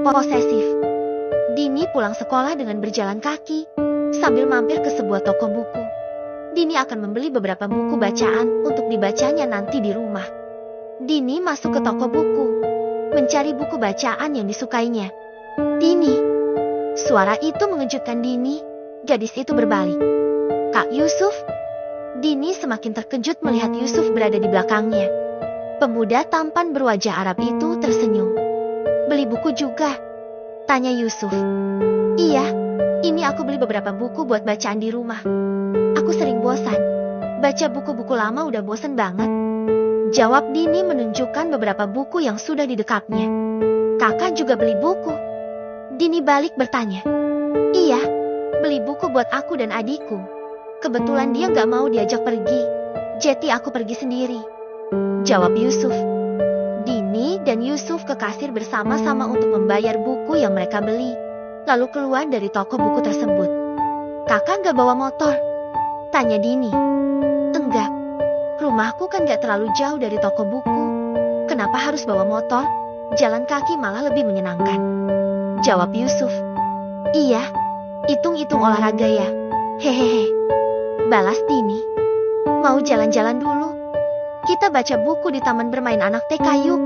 posesif. Dini pulang sekolah dengan berjalan kaki, sambil mampir ke sebuah toko buku. Dini akan membeli beberapa buku bacaan untuk dibacanya nanti di rumah. Dini masuk ke toko buku, mencari buku bacaan yang disukainya. Dini. Suara itu mengejutkan Dini. Gadis itu berbalik. Kak Yusuf? Dini semakin terkejut melihat Yusuf berada di belakangnya. Pemuda tampan berwajah Arab itu tersenyum. Beli buku juga? Tanya Yusuf. Iya, ini aku beli beberapa buku buat bacaan di rumah. Aku sering bosan. Baca buku-buku lama udah bosan banget. Jawab Dini menunjukkan beberapa buku yang sudah di dekatnya. Kakak juga beli buku? Dini balik bertanya. Iya, beli buku buat aku dan adikku. Kebetulan dia gak mau diajak pergi. Jadi aku pergi sendiri. Jawab Yusuf. Dini dan Yusuf ke kasir bersama-sama untuk membayar buku yang mereka beli. Lalu keluar dari toko buku tersebut. Kakak gak bawa motor? Tanya Dini. Enggak. Rumahku kan gak terlalu jauh dari toko buku. Kenapa harus bawa motor? Jalan kaki malah lebih menyenangkan. Jawab Yusuf. Iya, hitung-hitung olahraga ya. Hehehe. Balas Dini. Mau jalan-jalan dulu? Kita baca buku di taman bermain anak TK yuk.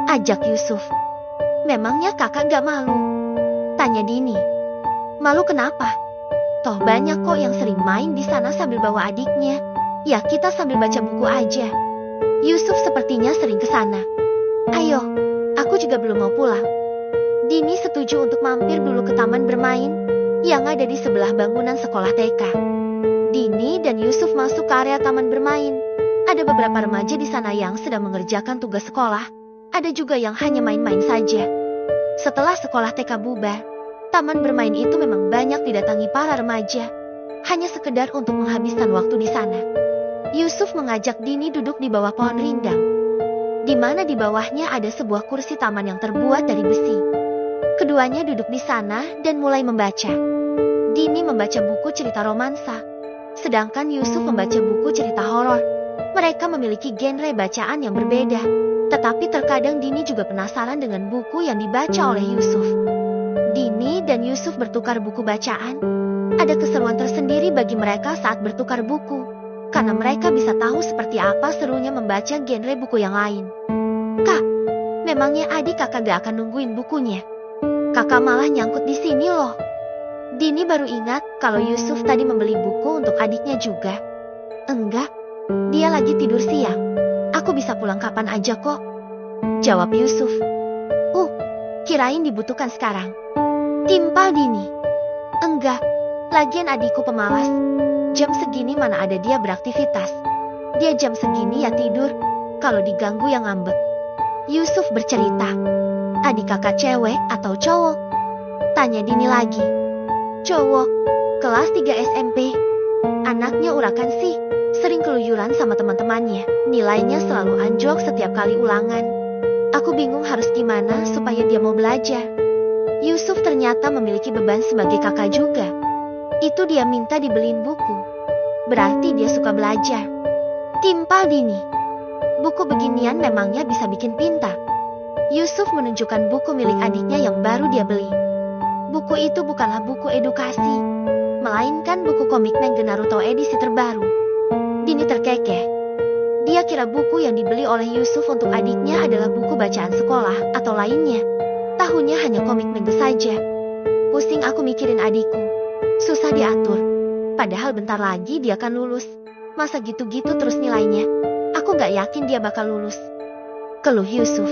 Ajak Yusuf. Memangnya kakak gak malu? Tanya Dini. Malu kenapa? Toh banyak kok yang sering main di sana sambil bawa adiknya. Ya kita sambil baca buku aja. Yusuf sepertinya sering ke sana. Ayo, aku juga belum mau pulang. Dini setuju untuk mampir dulu ke taman bermain yang ada di sebelah bangunan sekolah TK. Dini dan Yusuf masuk ke area taman bermain. Ada beberapa remaja di sana yang sedang mengerjakan tugas sekolah. Ada juga yang hanya main-main saja. Setelah sekolah TK bubar, taman bermain itu memang banyak didatangi para remaja. Hanya sekedar untuk menghabiskan waktu di sana. Yusuf mengajak Dini duduk di bawah pohon rindang. Di mana di bawahnya ada sebuah kursi taman yang terbuat dari besi. Keduanya duduk di sana dan mulai membaca. Dini membaca buku cerita romansa, sedangkan Yusuf membaca buku cerita horor. Mereka memiliki genre bacaan yang berbeda, tetapi terkadang Dini juga penasaran dengan buku yang dibaca oleh Yusuf. Dini dan Yusuf bertukar buku bacaan. Ada keseruan tersendiri bagi mereka saat bertukar buku, karena mereka bisa tahu seperti apa serunya membaca genre buku yang lain. Kak, memangnya adik kakak gak akan nungguin bukunya? Kakak malah nyangkut di sini loh. Dini baru ingat kalau Yusuf tadi membeli buku untuk adiknya juga. Enggak. Dia lagi tidur siang. Aku bisa pulang kapan aja kok. Jawab Yusuf. Kirain dibutuhkan sekarang. Timpal Dini. Enggak, lagian adikku pemalas. Jam segini mana ada dia beraktivitas. Dia jam segini ya tidur. Kalau diganggu yang ngambek. Yusuf bercerita. Adik kakak cewek atau cowok? Tanya Dini lagi. Cowok, kelas 3 SMP. Anaknya urakan sih. Sering keluyuran sama teman-temannya. Nilainya selalu anjlok setiap kali ulangan. Aku bingung harus gimana supaya dia mau belajar. Yusuf ternyata memiliki beban sebagai kakak juga. Itu dia minta dibeliin buku. Berarti dia suka belajar. Timpal Dini. Buku beginian memangnya bisa bikin pintar. Yusuf menunjukkan buku milik adiknya yang baru dia beli. Buku itu bukanlah buku edukasi, melainkan buku komik manga Naruto edisi terbaru. Dini terkekeh. Dia kira buku yang dibeli oleh Yusuf untuk adiknya adalah buku bacaan sekolah atau lainnya. Tahunya hanya komik manga saja. Pusing aku mikirin adikku. Susah diatur. Padahal bentar lagi dia akan lulus. Masa gitu-gitu terus nilainya? Aku gak yakin dia bakal lulus. Keluh Yusuf.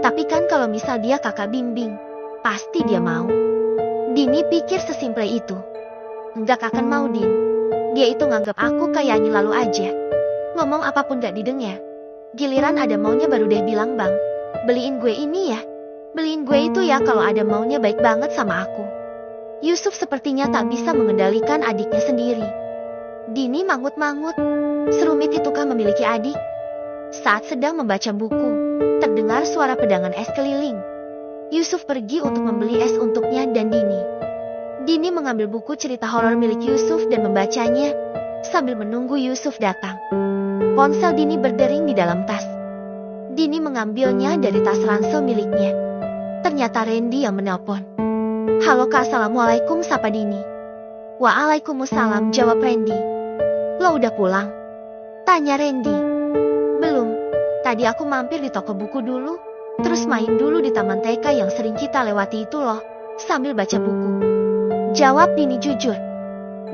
Tapi kan kalau misal dia kakak bimbing, pasti dia mau. Dini pikir sesimple itu. Enggak akan mau, Din. Dia itu nganggap aku kayak Anyi lalu aja. Ngomong apapun gak didengar. Giliran ada maunya baru deh bilang, Bang, beliin gue ini ya. Beliin gue itu ya kalau ada maunya baik banget sama aku. Yusuf sepertinya tak bisa mengendalikan adiknya sendiri. Dini mangut-mangut. Serumit itukah memiliki adik? Saat sedang membaca buku, terdengar suara pedangan es keliling. Yusuf pergi untuk membeli es untuknya dan Dini. Dini mengambil buku cerita horor milik Yusuf dan membacanya, sambil menunggu Yusuf datang. Ponsel Dini berdering di dalam tas. Dini mengambilnya dari tas ransel miliknya. Ternyata Randy yang menelpon. Halo Kak, assalamualaikum, sapa Dini. Waalaikumsalam, jawab Randy. Lo udah pulang? Tanya Randy. Belum, tadi aku mampir di toko buku dulu, terus main dulu di taman TK yang sering kita lewati itu loh, sambil baca buku. Jawab Dini jujur.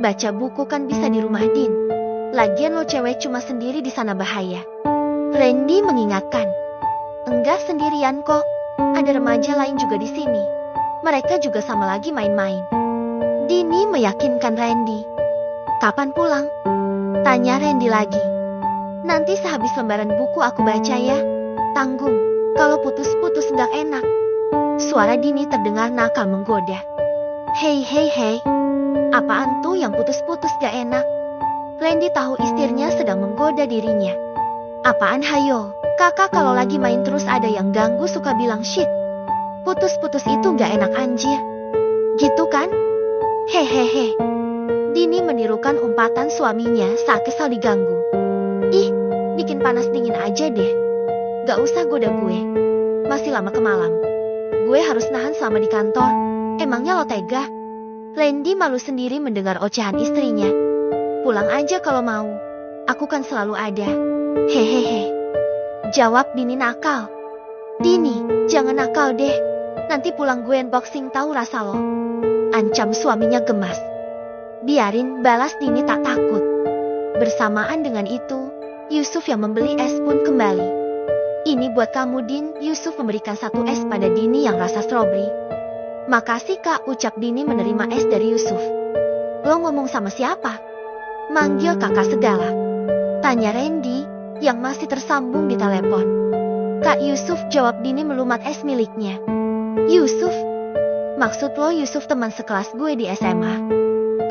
Baca buku kan bisa di rumah Din. Lagian lo cewek cuma sendiri di sana bahaya. Randy mengingatkan. Enggak sendirian kok, ada remaja lain juga di sini. Mereka juga sama lagi main-main. Dini meyakinkan Randy. Kapan pulang? Tanya Randy lagi. Nanti sehabis lembaran buku aku baca ya. Tanggung, kalau putus-putus gak enak. Suara Dini terdengar nakal menggoda. Hei, apaan tuh yang putus-putus gak enak? Randy tahu istrinya sedang menggoda dirinya. Apaan hayo, kakak kalau lagi main terus ada yang ganggu suka bilang shit. Putus-putus itu gak enak anjir. Gitu kan? Hehehe. Dini menirukan umpatan suaminya saat kesal diganggu. Ih, bikin panas dingin aja deh. Gak usah goda gue. Masih lama ke malam. Gue harus nahan selama di kantor. Emangnya lo tega? Randy malu sendiri mendengar ocehan istrinya. Pulang aja kalau mau. Aku kan selalu ada. Hehehe. Jawab Dini nakal. Dini, jangan nakal deh. Nanti pulang gue unboxing tahu rasa lo. Ancam suaminya gemas. Biarin, balas Dini tak takut. Bersamaan dengan itu, Yusuf yang membeli es pun kembali. Ini buat kamu Din, Yusuf memberikan satu es pada Dini yang rasa stroberi. Makasih Kak, ucap Dini menerima es dari Yusuf. Lo ngomong sama siapa? Manggil kakak segala. Tanya Randy yang masih tersambung di telepon. Kak Yusuf, jawab Dini melumat es miliknya. Yusuf? Maksud lo Yusuf teman sekelas gue di SMA?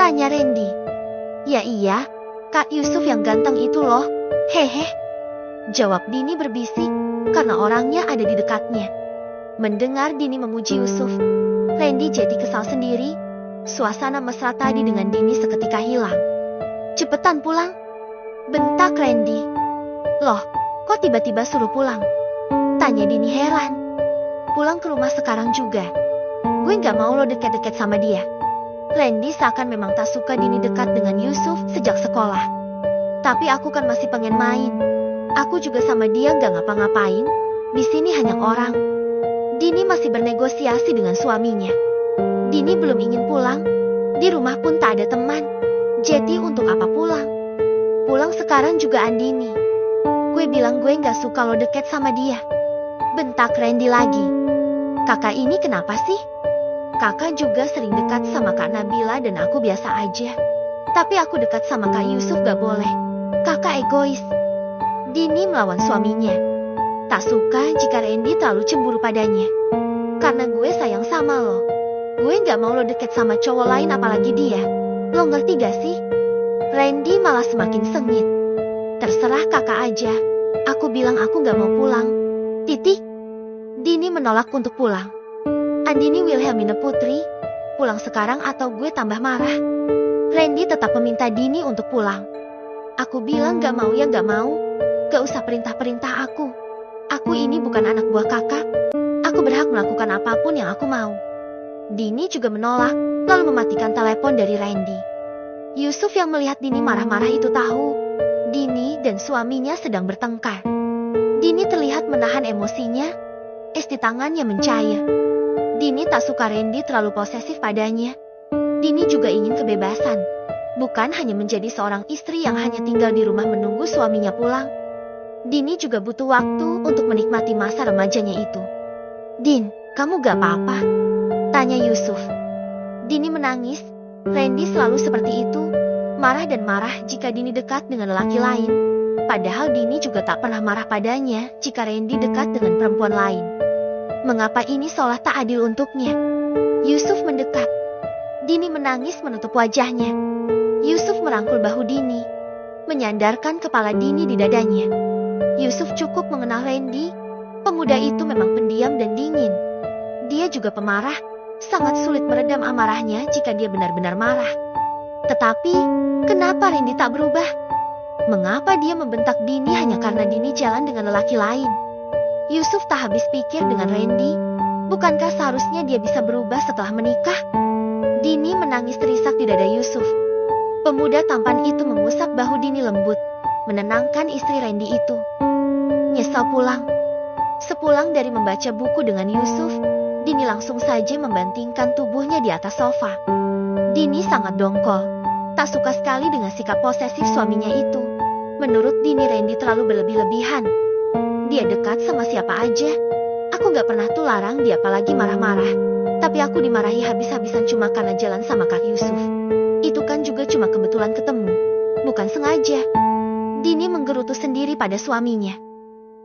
Tanya Randy. Ya iya, Kak Yusuf yang ganteng itu loh. Hehe. Jawab Dini berbisik, karena orangnya ada di dekatnya. Mendengar Dini memuji Yusuf, Randy jadi kesal sendiri. Suasana mesra tadi dengan Dini seketika hilang. Cepetan pulang. Bentak Randy. Loh, kok tiba-tiba suruh pulang? Tanya Dini heran. Pulang ke rumah sekarang juga. Gue gak mau lo deket-deket sama dia. Randy seakan memang tak suka Dini dekat dengan Yusuf sejak sekolah. Tapi aku kan masih pengen main. Aku juga sama dia gak ngapa-ngapain. Di sini hanya orang. Dini masih bernegosiasi dengan suaminya. Dini belum ingin pulang. Di rumah pun tak ada teman. Jadi untuk apa pulang? Pulang sekarang juga Andini. Gue bilang gue gak suka lo deket sama dia. Bentak Randy lagi. Kakak ini kenapa sih? Kakak juga sering dekat sama Kak Nabila dan aku biasa aja. Tapi aku dekat sama Kak Yusuf gak boleh. Kakak egois. Dini melawan suaminya. Tak suka jika Randy terlalu cemburu padanya. Karena gue sayang sama lo. Gue gak mau lo deket sama cowok lain apalagi dia. Lo ngerti gak sih? Randy malah semakin sengit. Terserah kakak aja. Aku bilang aku gak mau pulang. Titik. Dini menolak untuk pulang. Andini Wilhelmina Putri, pulang sekarang atau gue tambah marah. Randy tetap meminta Dini untuk pulang. Aku bilang gak mau ya gak mau. Gak usah perintah-perintah aku. Aku ini bukan anak buah kakak. Aku berhak melakukan apapun yang aku mau. Dini juga menolak, lalu mematikan telepon dari Randy. Yusuf yang melihat Dini marah-marah itu tahu. Dini dan suaminya sedang bertengkar. Dini terlihat menahan emosinya. Es di tangannya mencair. Dini tak suka Randy terlalu posesif padanya. Dini juga ingin kebebasan. Bukan hanya menjadi seorang istri yang hanya tinggal di rumah menunggu suaminya pulang. Dini juga butuh waktu untuk menikmati masa remajanya itu. Din, kamu gak apa-apa? Tanya Yusuf. Dini menangis. Randy selalu seperti itu. Marah dan marah jika Dini dekat dengan lelaki lain. Padahal Dini juga tak pernah marah padanya jika Randy dekat dengan perempuan lain. Mengapa ini seolah tak adil untuknya? Yusuf mendekat. Dini menangis menutup wajahnya. Yusuf merangkul bahu Dini, menyandarkan kepala Dini di dadanya. Yusuf cukup mengenal Randy. Pemuda itu memang pendiam dan dingin. Dia juga pemarah. Sangat sulit meredam amarahnya jika dia benar-benar marah. Tetapi, kenapa Randy tak berubah? Mengapa dia membentak Dini hanya karena Dini jalan dengan lelaki lain? Yusuf tak habis pikir dengan Randy. Bukankah seharusnya dia bisa berubah setelah menikah? Dini menangis terisak di dada Yusuf. Pemuda tampan itu mengusap bahu Dini lembut, menenangkan istri Randy itu. Nyesal pulang. Sepulang dari membaca buku dengan Yusuf, Dini langsung saja membantingkan tubuhnya di atas sofa. Dini sangat dongkol. Tak suka sekali dengan sikap posesif suaminya itu. Menurut Dini, Randy terlalu berlebih-lebihan. Dia dekat sama siapa aja. Aku gak pernah tuh larang dia apalagi marah-marah. Tapi aku dimarahi habis-habisan cuma karena jalan sama Kak Yusuf. Itu kan juga cuma kebetulan ketemu. Bukan sengaja. Dini menggerutu sendiri pada suaminya.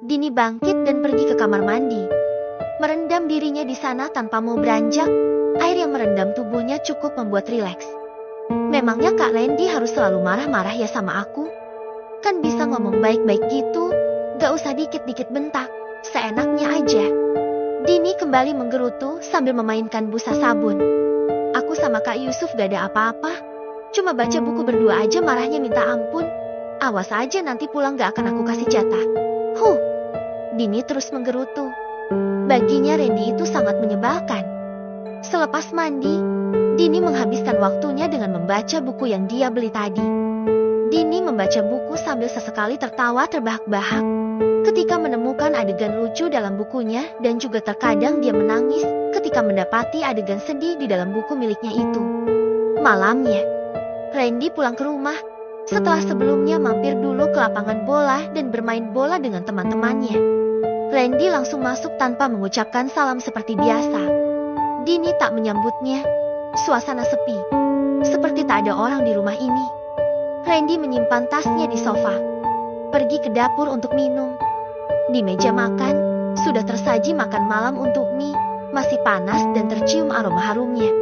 Dini bangkit dan pergi ke kamar mandi. Merendam dirinya di sana tanpa mau beranjak. Air yang merendam tubuhnya cukup membuat rileks. Memangnya Kak Randy harus selalu marah-marah ya sama aku? Kan bisa ngomong baik-baik gitu. Gak usah dikit-dikit bentak. Seenaknya aja. Dini kembali menggerutu sambil memainkan busa sabun. Aku sama Kak Yusuf gak ada apa-apa. Cuma baca buku berdua aja marahnya minta ampun. Awas aja nanti pulang gak akan aku kasih jatah. Dini terus menggerutu. Baginya Randy itu sangat menyebalkan. Selepas mandi, Dini menghabiskan waktunya dengan membaca buku yang dia beli tadi. Dini membaca buku sambil sesekali tertawa terbahak-bahak ketika menemukan adegan lucu dalam bukunya, dan juga terkadang dia menangis ketika mendapati adegan sedih di dalam buku miliknya itu. Malamnya, Randy pulang ke rumah setelah sebelumnya mampir dulu ke lapangan bola dan bermain bola dengan teman-temannya. Randy langsung masuk tanpa mengucapkan salam seperti biasa. Dini tak menyambutnya. Suasana sepi, seperti tak ada orang di rumah ini. Randy menyimpan tasnya di sofa, pergi ke dapur untuk minum. Di meja makan, sudah tersaji makan malam untuk mie, masih panas dan tercium aroma harumnya.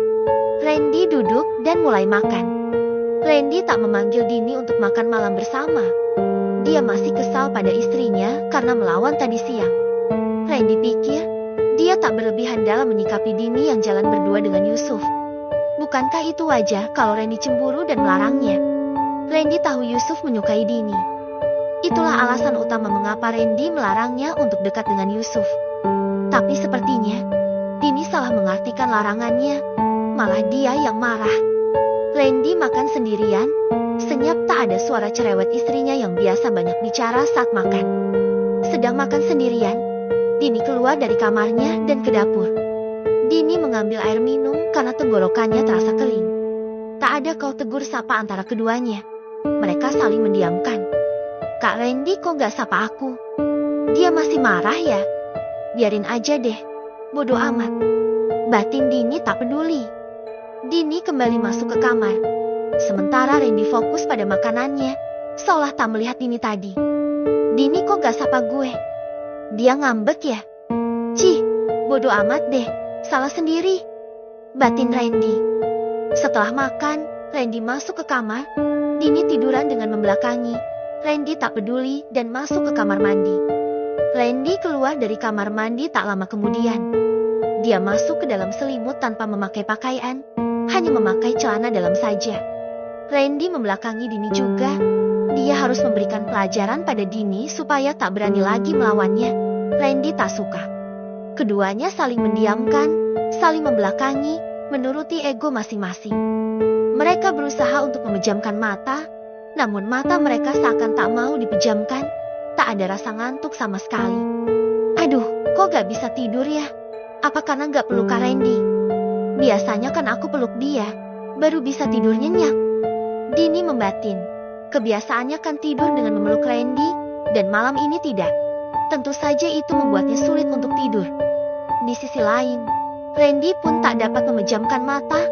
Randy duduk dan mulai makan. Randy tak memanggil Dini untuk makan malam bersama. Dia masih kesal pada istrinya karena melawan tadi siang. Randy pikir, dia tak berlebihan dalam menyikapi Dini yang jalan berdua dengan Yusuf. Bukankah itu wajar kalau Randy cemburu dan melarangnya? Randy tahu Yusuf menyukai Dini. Itulah alasan utama mengapa Randy melarangnya untuk dekat dengan Yusuf. Tapi sepertinya, Dini salah mengartikan larangannya. Malah dia yang marah. Randy makan sendirian, senyap tak ada suara cerewet istrinya yang biasa banyak bicara saat makan. Sedang makan sendirian, Dini keluar dari kamarnya dan ke dapur. Dini mengambil air minum karena tenggorokannya terasa kering. Tak ada kau tegur sapa antara keduanya. Mereka saling mendiamkan. Kak Randy kok gak sapa aku? Dia masih marah ya? Biarin aja deh, bodoh amat. Batin Dini tak peduli. Dini kembali masuk ke kamar. Sementara Randy fokus pada makanannya, seolah tak melihat Dini tadi. Dini kok gak sapa gue? Dia ngambek ya? Cih, bodoh amat deh. Salah sendiri, batin Randy. Setelah makan, Randy masuk ke kamar. Dini tiduran dengan membelakangi. Randy tak peduli dan masuk ke kamar mandi. Randy keluar dari kamar mandi tak lama kemudian. Dia masuk ke dalam selimut tanpa memakai pakaian, hanya memakai celana dalam saja. Randy membelakangi Dini juga. Dia harus memberikan pelajaran pada Dini supaya tak berani lagi melawannya. Randy tak suka. Keduanya saling mendiamkan, saling membelakangi, menuruti ego masing-masing. Mereka berusaha untuk memejamkan mata, namun mata mereka seakan tak mau dipejamkan. Tak ada rasa ngantuk sama sekali. Aduh, kok gak bisa tidur ya? Apa karena gak peluk Kak Randy? Biasanya kan aku peluk dia, baru bisa tidur nyenyak. Dini membatin. Kebiasaannya kan tidur dengan memeluk Randy, dan malam ini tidak. Tentu saja itu membuatnya sulit untuk tidur. Di sisi lain, Randy pun tak dapat memejamkan mata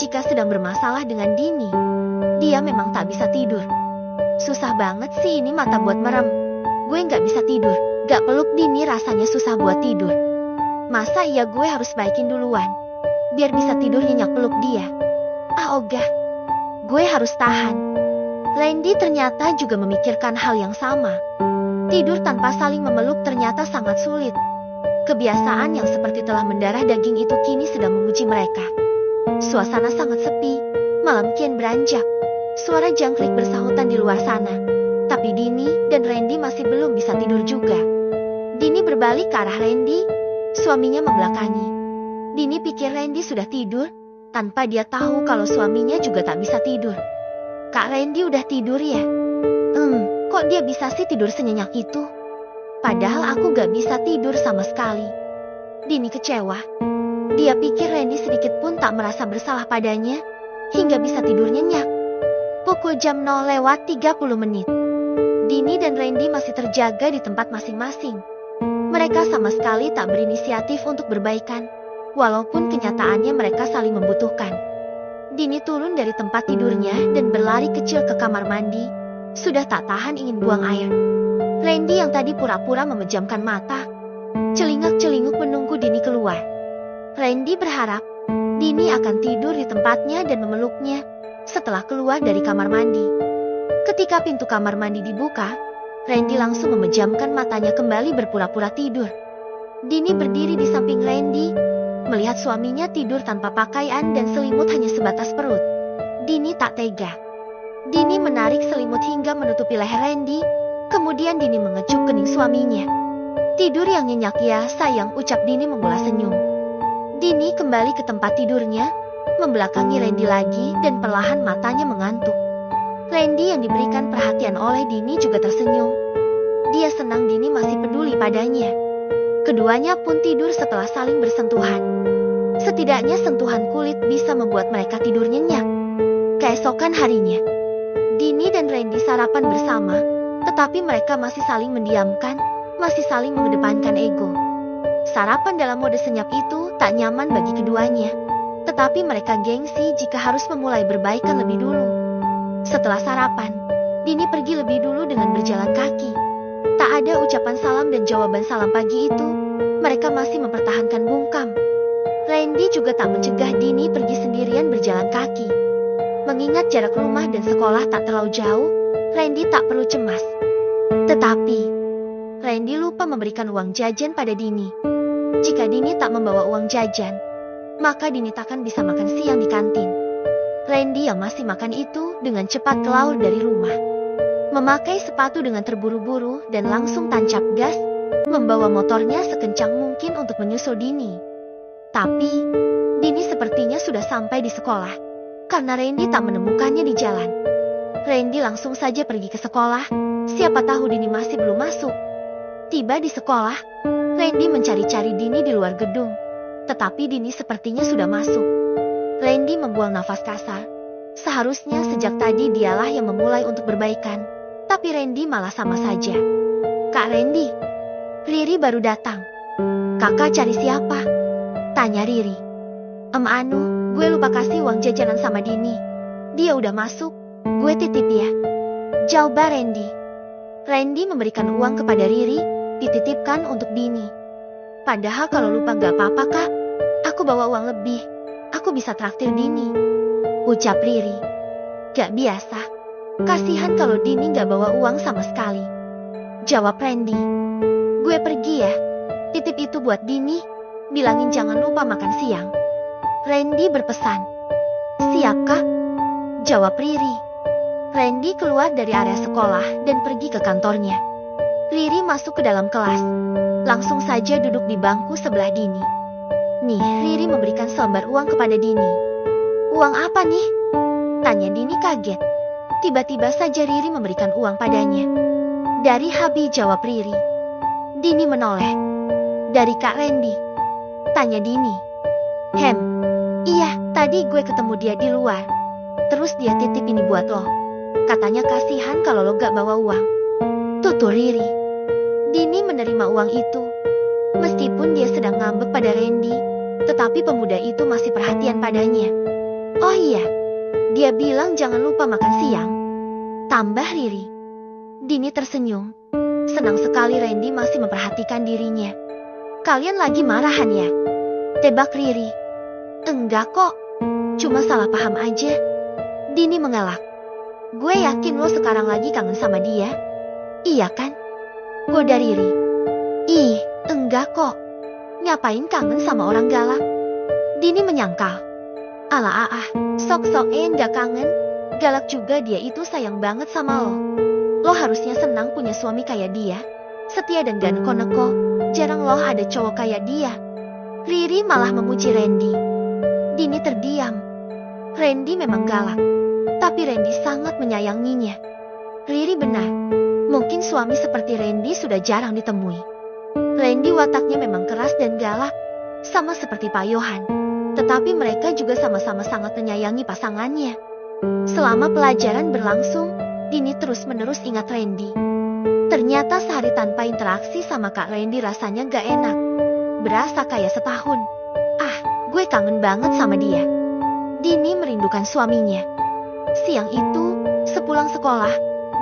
jika sedang bermasalah dengan Dini. Dia memang tak bisa tidur. Susah banget sih ini mata buat merem. Gue gak bisa tidur. Gak peluk Dini rasanya susah buat tidur. Masa iya gue harus baikin duluan biar bisa tidur nyenyak peluk dia? Ah ogah. Gue harus tahan. Randy ternyata juga memikirkan hal yang sama. Tidur tanpa saling memeluk ternyata sangat sulit. Kebiasaan yang seperti telah mendarah daging itu kini sedang menguji mereka. Suasana sangat sepi. Malam kian beranjak. Suara jangkrik bersahutan di luar sana. Tapi Dini dan Randy masih belum bisa tidur juga. Dini berbalik ke arah Randy. Suaminya membelakangi. Dini pikir Randy sudah tidur, tanpa dia tahu kalau suaminya juga tak bisa tidur. Kak Randy udah tidur ya? Kok dia bisa sih tidur senyenyak itu? Padahal aku gak bisa tidur sama sekali. Dini kecewa. Dia pikir Randy sedikit pun tak merasa bersalah padanya, hingga bisa tidur nyenyak. Pukul jam 0:30. Dini dan Randy masih terjaga di tempat masing-masing. Mereka sama sekali tak berinisiatif untuk berbaikan, walaupun kenyataannya mereka saling membutuhkan. Dini turun dari tempat tidurnya dan berlari kecil ke kamar mandi. Sudah tak tahan ingin buang air. Randy yang tadi pura-pura memejamkan mata, celingak-celinguk menunggu Dini keluar. Randy berharap Dini akan tidur di tempatnya dan memeluknya setelah keluar dari kamar mandi. Ketika pintu kamar mandi dibuka, Randy langsung memejamkan matanya kembali berpura-pura tidur. Dini berdiri di samping Randy, melihat suaminya tidur tanpa pakaian dan selimut hanya sebatas perut. Dini tak tega. Dini menarik selimut hingga menutupi leher Randy, kemudian Dini mengecup kening suaminya. Tidur yang nyenyak ya sayang, ucap Dini membulat senyum. Dini kembali ke tempat tidurnya, membelakangi Randy lagi dan perlahan matanya mengantuk. Randy yang diberikan perhatian oleh Dini juga tersenyum. Dia senang Dini masih peduli padanya. Keduanya pun tidur setelah saling bersentuhan. Setidaknya sentuhan kulit bisa membuat mereka tidur nyenyak. Keesokan harinya, Dini dan Randy sarapan bersama, tetapi mereka masih saling mendiamkan, masih saling mengedepankan ego. Sarapan dalam mode senyap itu tak nyaman bagi keduanya, tetapi mereka gengsi jika harus memulai berbaikan lebih dulu. Setelah sarapan, Dini pergi lebih dulu dengan berjalan kaki. Tak ada ucapan salam dan jawaban salam pagi itu, mereka masih mempertahankan bungkam. Randy juga tak mencegah Dini pergi sendirian berjalan kaki. Mengingat jarak rumah dan sekolah tak terlalu jauh, Randy tak perlu cemas. Tetapi, Randy lupa memberikan uang jajan pada Dini. Jika Dini tak membawa uang jajan, maka Dini takkan bisa makan siang di kantin. Randy yang masih makan itu dengan cepat keluar dari rumah. Memakai sepatu dengan terburu-buru dan langsung tancap gas, membawa motornya sekencang mungkin untuk menyusul Dini. Tapi, Dini sepertinya sudah sampai di sekolah, karena Randy tak menemukannya di jalan. Randy langsung saja pergi ke sekolah, siapa tahu Dini masih belum masuk. Tiba di sekolah, Randy mencari-cari Dini di luar gedung, tetapi Dini sepertinya sudah masuk. Randy membuang nafas kasar. Seharusnya sejak tadi dialah yang memulai untuk berbaikan, tapi Randy malah sama saja. Kak Randy, Riri baru datang. Kakak cari siapa? Tanya Riri. Gue lupa kasih uang jajanan sama Dini. Dia udah masuk, gue titip ya. Jawab Randy. Randy memberikan uang kepada Riri, dititipkan untuk Dini. Padahal kalau lupa gak apa-apa kak, aku bawa uang lebih. Aku bisa traktir Dini, ucap Riri. Gak biasa. Kasihan kalau Dini gak bawa uang sama sekali, jawab Randy. Gue pergi ya. Titip itu buat Dini. Bilangin jangan lupa makan siang. Randy berpesan. Siap kak, jawab Riri. Randy keluar dari area sekolah dan pergi ke kantornya. Riri masuk ke dalam kelas. Langsung saja duduk di bangku sebelah Dini. Nih, Riri memberikan selembar uang kepada Dini. Uang apa nih? Tanya Dini kaget. Tiba-tiba saja Riri memberikan uang padanya. Dari Habi, jawab Riri. Dini menoleh. Dari Kak Randy? Tanya Dini. Iya, tadi gue ketemu dia di luar. Terus dia titip ini buat lo. Katanya kasihan kalau lo gak bawa uang, tutur Riri. Dini menerima uang itu. Meskipun dia sedang ngambek pada Randy, tetapi pemuda itu masih perhatian padanya. Oh iya, dia bilang jangan lupa makan siang, tambah Riri. Dini tersenyum. Senang sekali Randy masih memperhatikan dirinya. Kalian lagi marahan ya? Tebak Riri. Enggak kok, cuma salah paham aja. Dini mengelak. Gue yakin lo sekarang lagi kangen sama dia. Iya kan? Goda Riri. Ih, enggak kok. Ngapain kangen sama orang galak? Dini menyangkal. Alah sok-sok enggak kangen. Galak juga dia itu sayang banget sama lo. Lo harusnya senang punya suami kayak dia. Setia dan gak neko-neko. Jarang lo ada cowok kayak dia. Riri malah memuji Randy. Dini terdiam. Randy memang galak, tapi Randy sangat menyayanginya. Riri benar. Mungkin suami seperti Randy sudah jarang ditemui. Randy wataknya memang keras dan galak, sama seperti Pak Yohan. Tetapi mereka juga sama-sama sangat menyayangi pasangannya. Selama pelajaran berlangsung, Dini terus-menerus ingat Randy. Ternyata sehari tanpa interaksi sama Kak Randy rasanya gak enak. Berasa kayak setahun. Gue kangen banget sama dia. Dini merindukan suaminya. Siang itu, sepulang sekolah,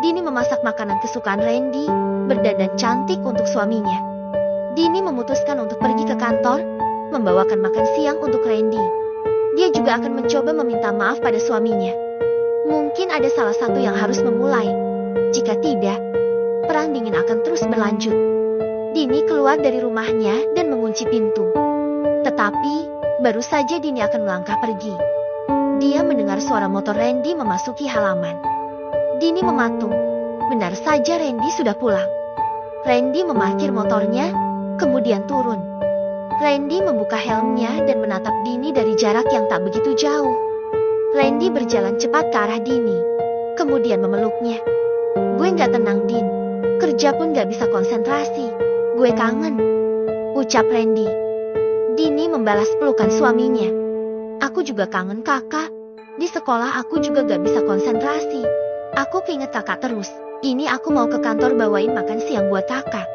Dini memasak makanan kesukaan Randy, berdandan cantik untuk suaminya. Dini memutuskan untuk pergi ke kantor, membawakan makan siang untuk Randy. Dia juga akan mencoba meminta maaf pada suaminya. Mungkin ada salah satu yang harus memulai. Jika tidak, perang dingin akan terus berlanjut. Dini keluar dari rumahnya dan mengunci pintu. Tetapi, baru saja Dini akan melangkah pergi, dia mendengar suara motor Randy memasuki halaman. Dini mematung. Benar saja Randy sudah pulang. Randy memarkir motornya, kemudian turun. Randy membuka helmnya dan menatap Dini dari jarak yang tak begitu jauh. Randy berjalan cepat ke arah Dini, kemudian memeluknya. Gue gak tenang, Din. Kerja pun gak bisa konsentrasi. Gue kangen, ucap Randy. Dini membalas pelukan suaminya. Aku juga kangen kakak. Di sekolah aku juga gak bisa konsentrasi. Aku keinget kakak terus. Ini aku mau ke kantor bawain makan siang buat kakak.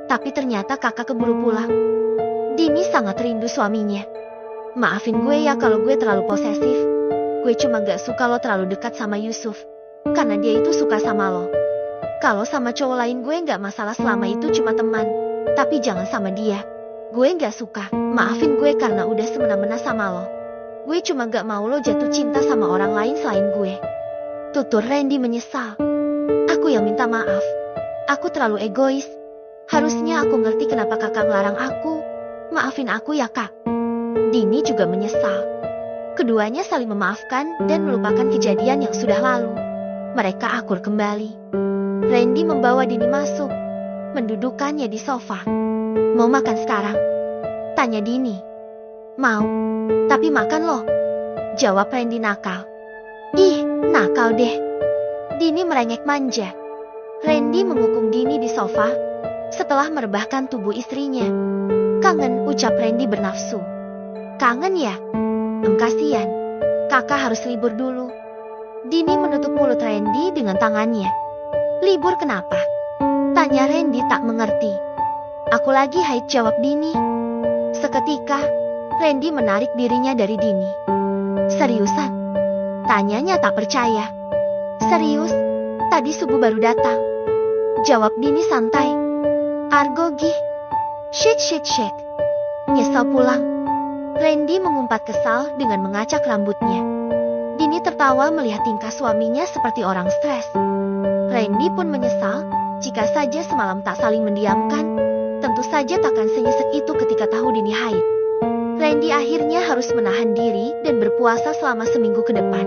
Tapi ternyata kakak keburu pulang. Dini sangat rindu suaminya. Maafin gue ya kalau gue terlalu posesif. Gue cuma gak suka lo terlalu dekat sama Yusuf. Karena dia itu suka sama lo. Kalau sama cowok lain gue gak masalah selama itu cuma teman. Tapi jangan sama dia. Gue gak suka. Maafin gue karena udah semena-mena sama lo. Gue cuma gak mau lo jatuh cinta sama orang lain selain gue. Tutur Randy menyesal. Aku yang minta maaf. Aku terlalu egois. Harusnya aku ngerti kenapa kakak ngelarang aku. Maafin aku ya kak. Dini juga menyesal. Keduanya saling memaafkan dan melupakan kejadian yang sudah lalu. Mereka akur kembali. Randy membawa Dini masuk, mendudukkannya di sofa. Mau makan sekarang? Tanya Dini. Mau, tapi makan loh, jawab Randy nakal. Ih, nakal deh. Dini merengek manja. Randy mengukung Dini di sofa, setelah merebahkan tubuh istrinya. Kangen, ucap Randy bernafsu. Kangen ya? Kasihan. Kakak harus libur dulu. Dini menutup mulut Randy dengan tangannya. Libur kenapa? Tanya Randy tak mengerti. Aku lagi haid, jawab Dini. Seketika, Randy menarik dirinya dari Dini. Seriusan? Tanyanya tak percaya. Serius, tadi subuh baru datang, jawab Dini santai. Argo gih. Shake. Nyesel pulang. Randy mengumpat kesal dengan mengacak rambutnya. Dini tertawa melihat tingkah suaminya seperti orang stres. Randy pun menyesal, jika saja semalam tak saling mendiamkan, tentu saja takkan senyesek itu ketika tahu Dini haid. Randy akhirnya harus menahan diri dan berpuasa selama seminggu ke depan.